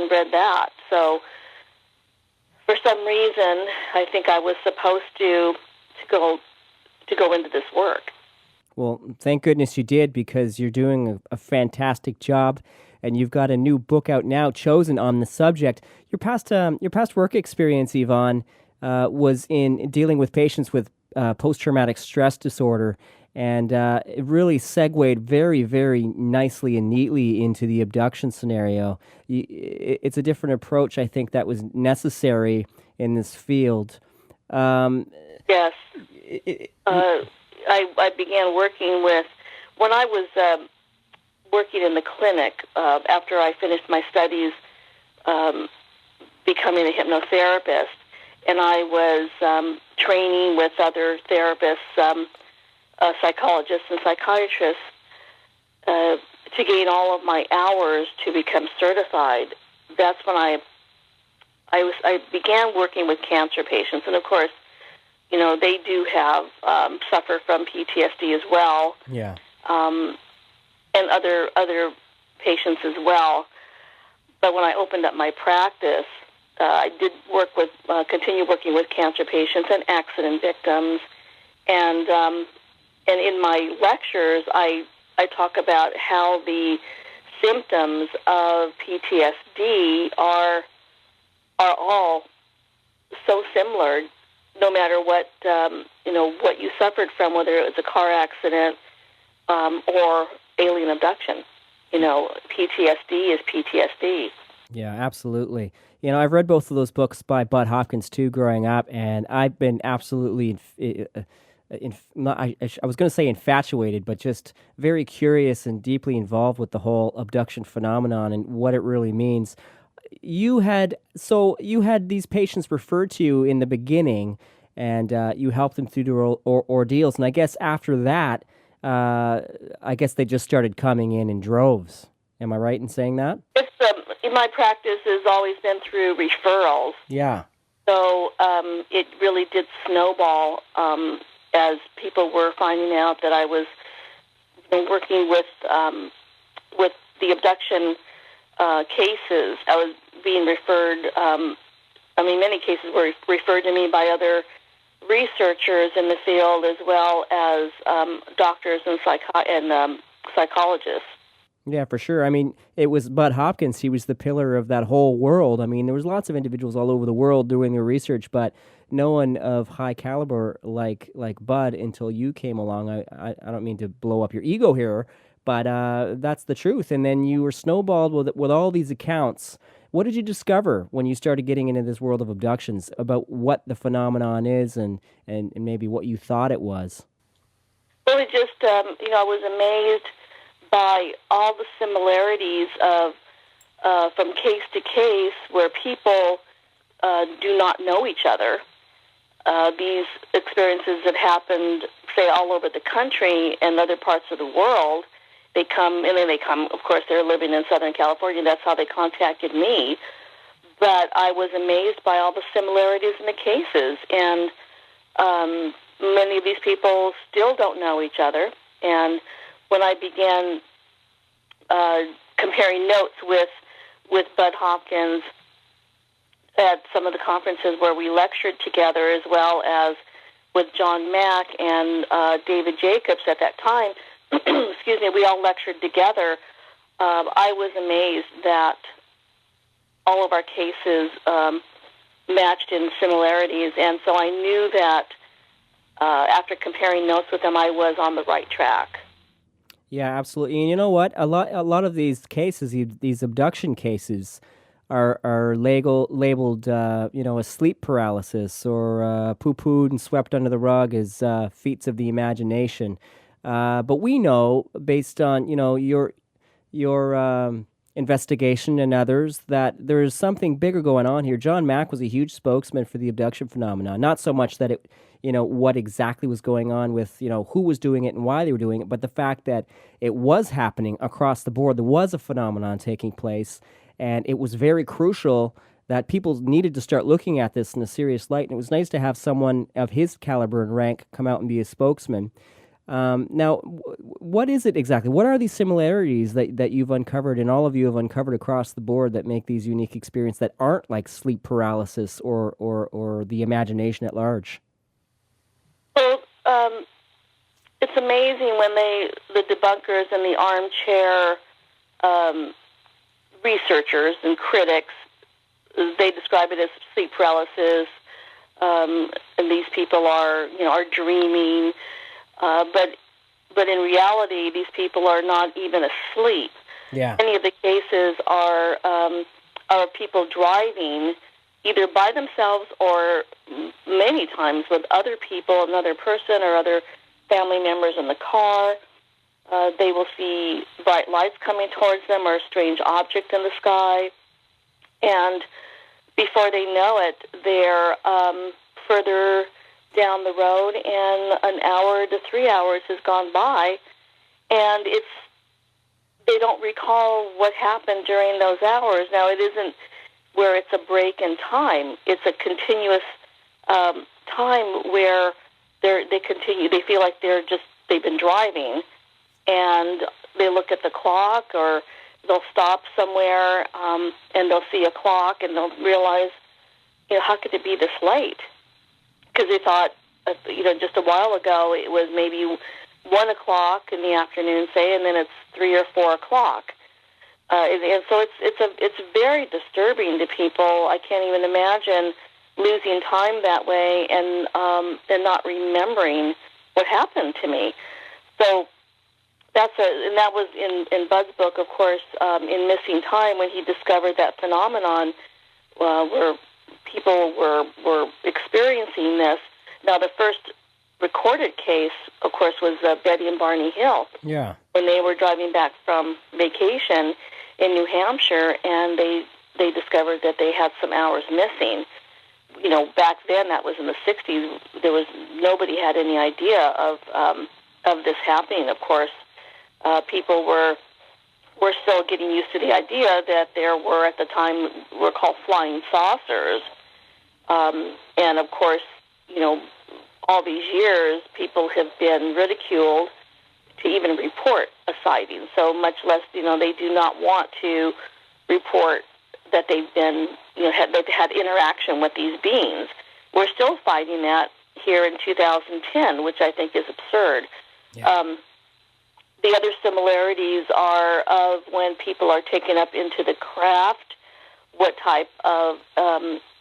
read that. So for some reason, I think I was supposed to go into this work. Well, thank goodness you did, because you're doing a fantastic job, and you've got a new book out now, chosen on the subject. Your past work experience, Yvonne, was in dealing with patients with post-traumatic stress disorder, and it really segued very, very nicely and neatly into the abduction scenario. It's a different approach, I think, that was necessary in this field. Yes. I began working with, when I was working in the clinic, after I finished my studies becoming a hypnotherapist, and I was training with other therapists, psychologists and psychiatrists, to gain all of my hours to become certified. That's when I began working with cancer patients, and of course, you know, they do have suffer from PTSD as well. Yeah. And other patients as well. But when I opened up my practice, I did continue working with cancer patients and accident victims, and in my lectures, I talk about how the symptoms of PTSD are all so similar, no matter what what you suffered from, whether it was a car accident or alien abduction. You know, PTSD is PTSD. Yeah, absolutely. You know, I've read both of those books by Budd Hopkins too, growing up, and I've been absolutely, I was going to say infatuated, but just very curious and deeply involved with the whole abduction phenomenon and what it really means. You had these patients referred to you in the beginning, and you helped them through their ordeals, and I guess after that, I guess they just started coming in droves. Am I right in saying that? It's my practice has always been through referrals. Yeah. So it really did snowball as people were finding out that I was working with the abduction cases. I was being referred. Many cases were referred to me by other researchers in the field, as well as doctors and psychologists. Yeah, for sure. I mean, it was Budd Hopkins. He was the pillar of that whole world. I mean, there was lots of individuals all over the world doing their research, but no one of high caliber like Budd until you came along. I don't mean to blow up your ego here, but that's the truth. And then you were snowballed with all these accounts. What did you discover when you started getting into this world of abductions about what the phenomenon is and maybe what you thought it was? Well, it just, I was amazed by all the similarities of from case to case where people do not know each other. These experiences have happened, say, all over the country and other parts of the world. They come, of course, they're living in Southern California. That's how they contacted me. But I was amazed by all the similarities in the cases. And many of these people still don't know each other. And when I began comparing notes with Budd Hopkins at some of the conferences where we lectured together, as well as with John Mack and David Jacobs at that time, excuse me, we all lectured together. I was amazed that all of our cases matched in similarities, and so I knew that after comparing notes with them, I was on the right track. Yeah, absolutely. And you know what? A lot of these cases, these abduction cases, are labeled, as sleep paralysis or poo-pooed and swept under the rug as feats of the imagination. But we know, based on your investigation and others, that there is something bigger going on here. John Mack was a huge spokesman for the abduction phenomenon. Not so much that it, what exactly was going on with, who was doing it and why they were doing it, but the fact that it was happening across the board. There was a phenomenon taking place, and it was very crucial that people needed to start looking at this in a serious light. And it was nice to have someone of his caliber and rank come out and be a spokesman. Now, what is it exactly? What are these similarities that you've uncovered and all of you have uncovered across the board that make these unique experiences that aren't like sleep paralysis or the imagination at large? Well, it's amazing when the debunkers and the armchair researchers and critics, they describe it as sleep paralysis, and these people are dreaming, but in reality, these people are not even asleep. Yeah. Many of the cases are people driving either by themselves or many times with other people, another person or other family members in the car. They will see bright lights coming towards them or a strange object in the sky. And before they know it, they're further down the road, and an hour to 3 hours has gone by, and they don't recall what happened during those hours. Now, it isn't where it's a break in time. It's a continuous time where they continue. They feel like they've been driving, and they look at the clock, or they'll stop somewhere and they'll see a clock and they'll realize, how could it be this late? Because they thought, just a while ago it was maybe 1 o'clock in the afternoon, say, and then it's 3 or 4 o'clock. And so it's very disturbing to people. I can't even imagine losing time that way and not remembering what happened to me. So and that was in Bud's book, of course, in Missing Time, when he discovered that phenomenon where people were experiencing this. Now, the first recorded case, of course, was Betty and Barney Hill. Yeah. When they were driving back from vacation in New Hampshire, and they discovered that they had some hours missing. Back then, that was in the 60s, nobody had any idea of this happening, of course. People were still getting used to the idea that there were, at the time, were called flying saucers. And, of course, all these years, people have been ridiculed to even report a sighting. So much less, they do not want to report that they've been, they've had interaction with these beings. We're still fighting that here in 2010, which I think is absurd. Yeah. The other similarities are of when people are taken up into the craft, what type of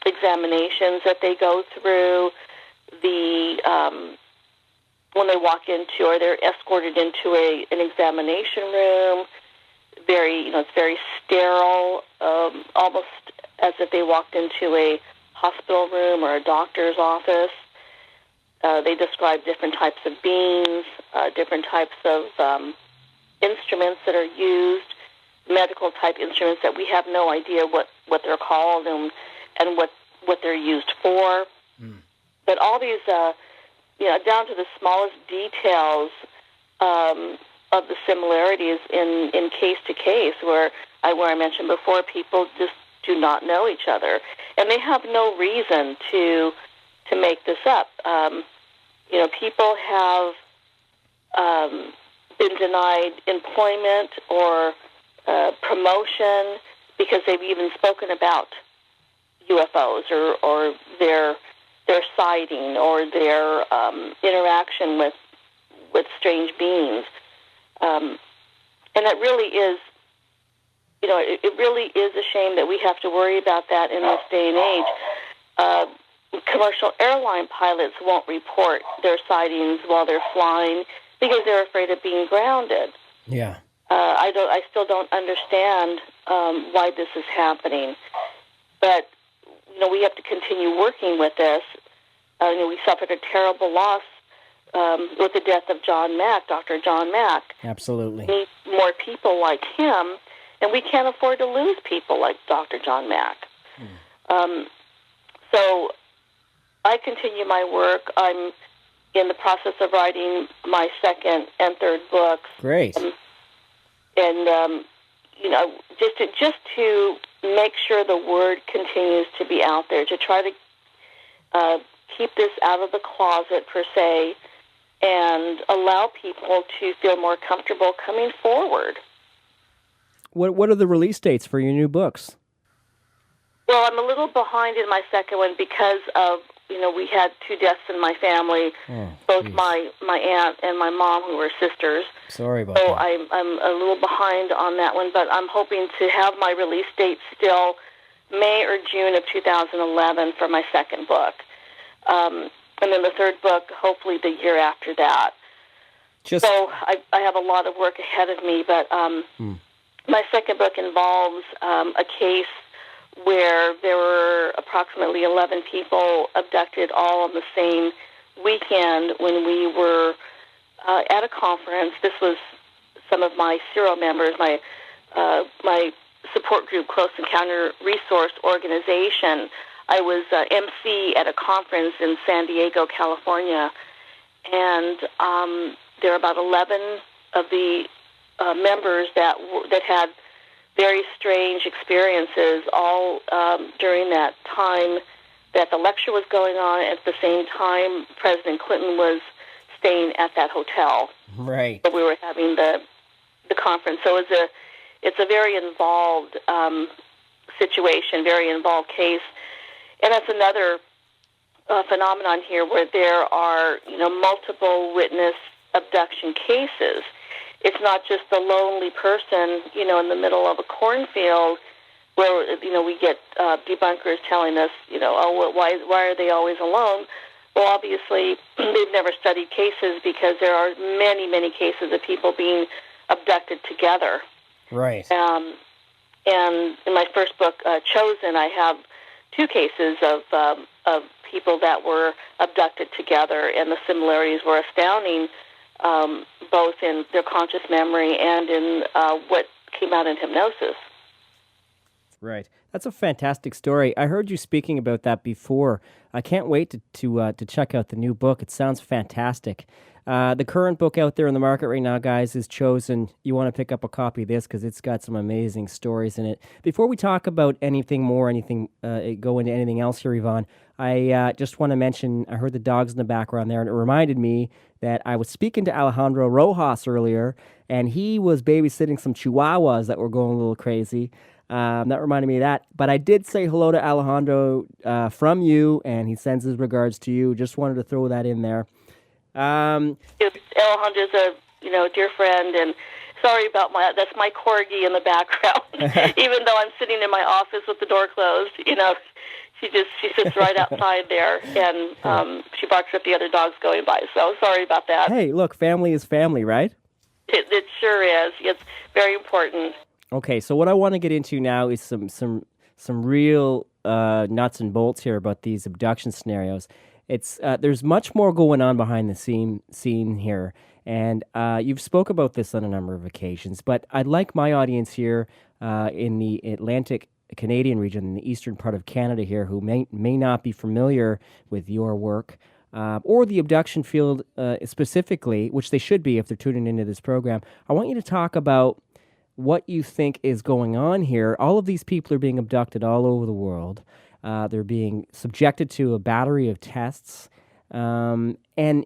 examinations that they go through, when they walk into, or they're escorted into an examination room. It's very sterile, almost as if they walked into a hospital room or a doctor's office. They describe different types of beings, different types of instruments that are used, medical type instruments that we have no idea what they're called and what they're used for. Mm. But all these, down to the smallest details of the similarities in case to case, where I mentioned before, people just do not know each other, and they have no reason to make this up. People have been denied employment or promotion because they've even spoken about UFOs or their sighting or their interaction with strange beings. And it really is, it really is a shame that we have to worry about that in this day and age. Commercial airline pilots won't report their sightings while they're flying because they're afraid of being grounded. Yeah. I still don't understand why this is happening. But, we have to continue working with this. We suffered a terrible loss with the death of John Mack, Dr. John Mack. Absolutely. We need more people like him, and we can't afford to lose people like Dr. John Mack. So I continue my work. I'm in the process of writing my second and third books. Great. Just to make sure the word continues to be out there, to try to keep this out of the closet, per se, and allow people to feel more comfortable coming forward. What are the release dates for your new books? Well, I'm a little behind in my second one because of, we had 2 deaths in my family, both geez. my aunt and my mom, who were sisters. Sorry about So that. I'm a little behind on that one, but I'm hoping to have my release date still May or June of 2011 for my second book. And then the third book, hopefully the year after that. So I have a lot of work ahead of me, but my second book involves a case where there were approximately 11 people abducted all on the same weekend when we were at a conference. This was some of my serial members, my support group, Close Encounter Resource Organization. I was MC at a conference in San Diego, California, and there were about 11 of the members that had very strange experiences all during that time that the lecture was going on. At the same time, President Clinton was staying at that hotel. Right. So we were having the conference. So it's a very involved situation, very involved case. And that's another phenomenon here where there are, multiple witness abduction cases. It's not just the lonely person, in the middle of a cornfield where, we get debunkers telling us, why are they always alone? Well, obviously, they've never studied cases because there are many, many cases of people being abducted together. Right. And in my first book, Chosen, I have 2 cases of people that were abducted together, and the similarities were astounding, both in their conscious memory and in what came out in hypnosis. Right. That's a fantastic story. I heard you speaking about that before. I can't wait to check out the new book. It sounds fantastic. The current book out there in the market right now, guys, is Chosen. You want to pick up a copy of this because it's got some amazing stories in it. Before we talk about anything more, go into anything else here, Yvonne, I just want to mention, I heard the dogs in the background there, and it reminded me that I was speaking to Alejandro Rojas earlier, and he was babysitting some chihuahuas that were going a little crazy. That reminded me of that. But I did say hello to Alejandro from you, and he sends his regards to you. Just wanted to throw that in there. Alejandro's a dear friend, and sorry about that's my corgi in the background. Even though I'm sitting in my office with the door closed, she sits right outside there, and she barks at the other dogs going by. So sorry about that. Hey, look, family is family, right? It sure is. It's very important. Okay, so what I want to get into now is some real nuts and bolts here about these abduction scenarios. It's there's much more going on behind the scene here, and you've spoke about this on a number of occasions. But I'd like my audience here in the Atlantic Canadian region, in the eastern part of Canada here, who may not be familiar with your work or the abduction field specifically, which they should be if they're tuning into this program. I want you to talk about what you think is going on here. All of these people are being abducted all over the world. They're being subjected to a battery of tests. And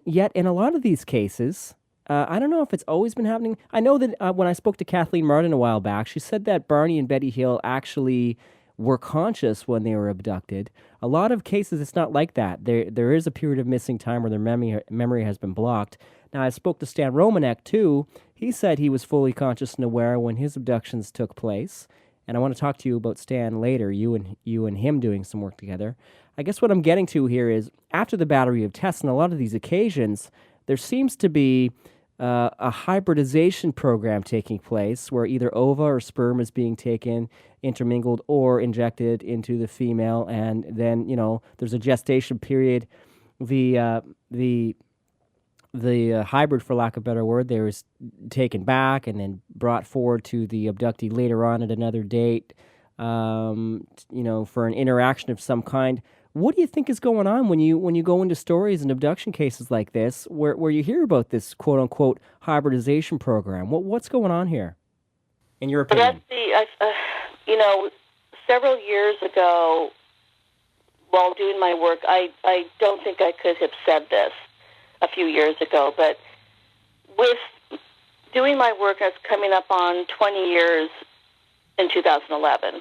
yet, in a lot of these cases, I don't know if it's always been happening. I know that when I spoke to Kathleen Martin a while back, she said that Barney and Betty Hill actually were conscious when they were abducted. A lot of cases, it's not like that. There is a period of missing time where their memory has been blocked. Now, I spoke to Stan Romanek, too. He said he was fully conscious and aware when his abductions took place. And I want to talk to you about Stan later, you and him doing some work together. I guess what I'm getting to here is, after the battery of tests on a lot of these occasions, there seems to be a hybridization program taking place where either ova or sperm is being taken, intermingled, or injected into the female, and then, there's a gestation period. The hybrid, for lack of a better word, there is taken back and then brought forward to the abductee later on at another date, for an interaction of some kind. What do you think is going on when you go into stories and abduction cases like this, where you hear about this quote unquote hybridization program? What's going on here, in your opinion? Several years ago, while doing my work, I don't think I could have said this. a few years ago. But with doing my work, it's coming up on 20 years in 2011.